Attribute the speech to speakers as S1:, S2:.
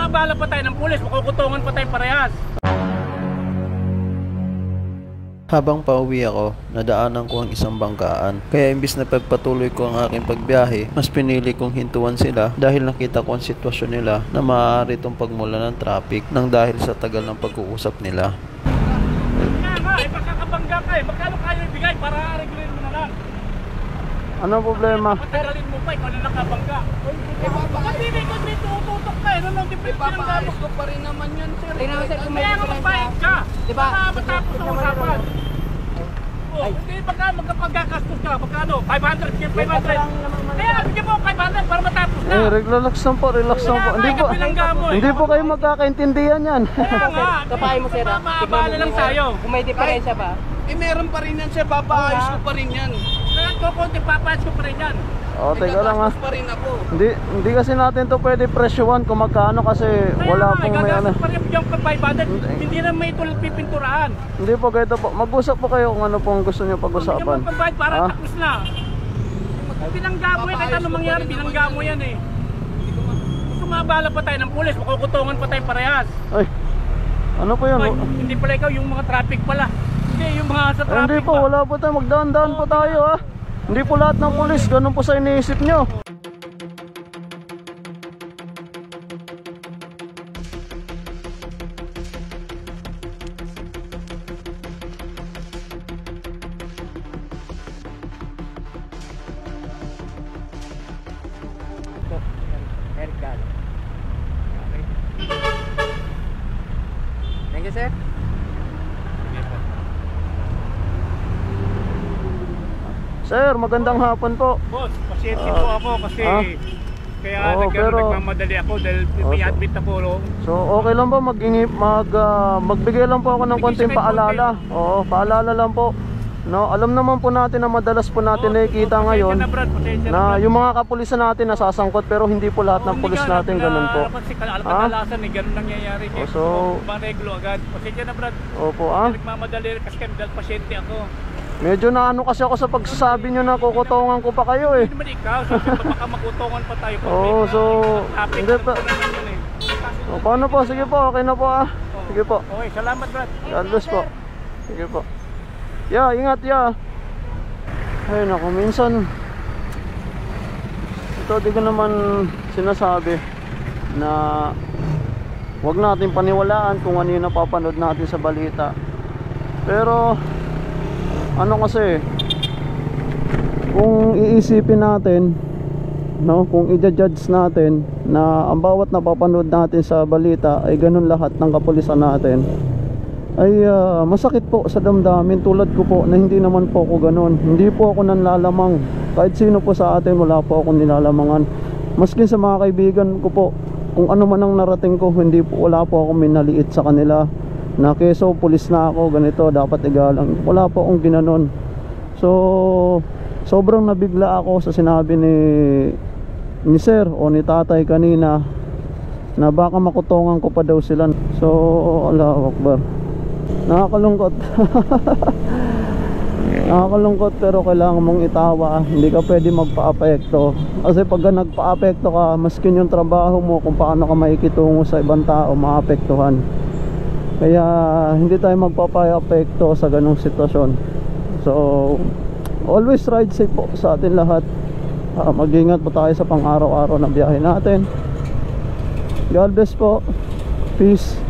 S1: maabala pa tayo ng pulis, makukutungan pa tayo parehas.
S2: Habang pauwi ako, nadaanan ko ang isang banggaan. Kaya imbis na pagpatuloy ko ang aking pagbiyahe, mas pinili kong hintuan sila dahil nakita ko ang sitwasyon nila na maaari itong pagmula ng traffic nang dahil sa tagal ng pag-uusap nila.
S1: Kaya nga, magkakabangga ka eh. Magkano kaya ibigay para regulin mo na lang?
S2: Ano problema?
S1: Patiralin mo pa, ikaw na nakabangga. Hindi ko may tututok ka eh. Nung
S3: Ipapaayos ko pa rin naman yan, sir.
S1: Kaya nga magbayad ka.
S3: Diba?
S1: Matapos ang usapan. Hindi baka magkakastos ka. Magkano? 500? 500? Kaya bigyan mo 500 para matapos na.
S2: Relax lang po, relax lang po. Hindi po kayo magkakaintindihan yan.
S1: Kaya nga.
S3: Kapahin mo, sir.
S1: Maabala lang tayo.
S3: Kung may diferensya ba? Meron pa rin yan, sir. Papaayos ko pa rin yan.
S1: Kaya kukunti, papayos ko pa rin yan.
S2: O, teka lang ha.
S3: pa rin ako.
S2: Hindi kasi natin to pwede presyohan kung magkano kasi wala pong may ano.
S1: Pa rin yung 500, hindi na may tulad pipinturahan.
S2: Hindi po, ganito po. Mag-usap po kayo kung ano pong gusto nyo pag-usapan.
S1: Bigyan mo pambayad para tapos na. Binangga mo yan, kahit anong mangyari, binangga mo yan eh. Kung maabala pa tayo ng pulis, makukutungan pa tayo parehas.
S2: Ay, ano po yun?
S1: Ay, hindi pala ikaw, yung mga traffic pala. Hindi, yung mga sa traffic.
S2: Hindi po, wala po tayo. Magdaan-daan po tayo ha. Hindi po lahat ng pulis, ganun po sa iniisip nyo.
S3: Thank you, sir.
S2: Sir, magandang hapon po.
S1: Boss, pasyente po ako kasi kaya nagmamadali ako dahil may admit ako.
S2: So, okay lang ba magbigay lang po ako ng konting paalala. Oo, paalala lang po. No, alam naman po natin na madalas po natin nakikita ngayon na yung mga kapulisan natin nasasangkot pero hindi po lahat ng pulis natin ganun po.
S1: Kadalasan eh, ganun nangyayari.
S2: So,
S1: mareglo agad. Pasensya na, Brad.
S2: Opo,
S1: Nagmamadali kasi dahil pasyente ako.
S2: Medyo naano kasi ako sa pagsasabi nyo na kukutongan ko pa kayo eh.
S1: Hindi naman ikaw, so baka makutongan pa tayo.
S2: Oo, so hindi pa. O, paano po? Sige po, okay na po Sige po.
S1: Okay, salamat, Brad.
S2: God bless po. Sige po. Yeah, ingat Ay naku, minsan ito di ko naman sinasabi na wag natin paniwalaan kung ano yung napapanood natin sa balita. Pero ano kasi, kung iisipin natin, no, kung i-judge natin na ang bawat napapanood natin sa balita ay ganun lahat ng kapulisan natin, ay masakit po sa damdamin. Tulad ko po na hindi naman po ako ganun. Hindi po ako nanlalamang. Kahit sino po sa atin, wala po akong nilalamangan. Maski sa mga kaibigan ko po, kung ano man ang narating ko, wala po akong minaliit sa kanila na keso pulis na ako, ganito dapat igalang. Wala po akong ginanon. So sobrang nabigla ako sa sinabi ni sir o ni tatay kanina na baka makutongan ko pa daw sila. So Allahu Akbar, nakakalungkot. Nakakalungkot pero kailangan mong itawa. Hindi ka pwede magpa-apekto kasi pag nagpa-apekto ka, maskin yung trabaho mo kung paano ka maikitungo sa ibang tao, maapektuhan. Kaya hindi tayo magpapay-apekto sa ganung sitwasyon. So always ride safe po sa atin lahat. Mag-ingat po tayo sa pang-araw-araw na biyahe natin. God bless po. Peace.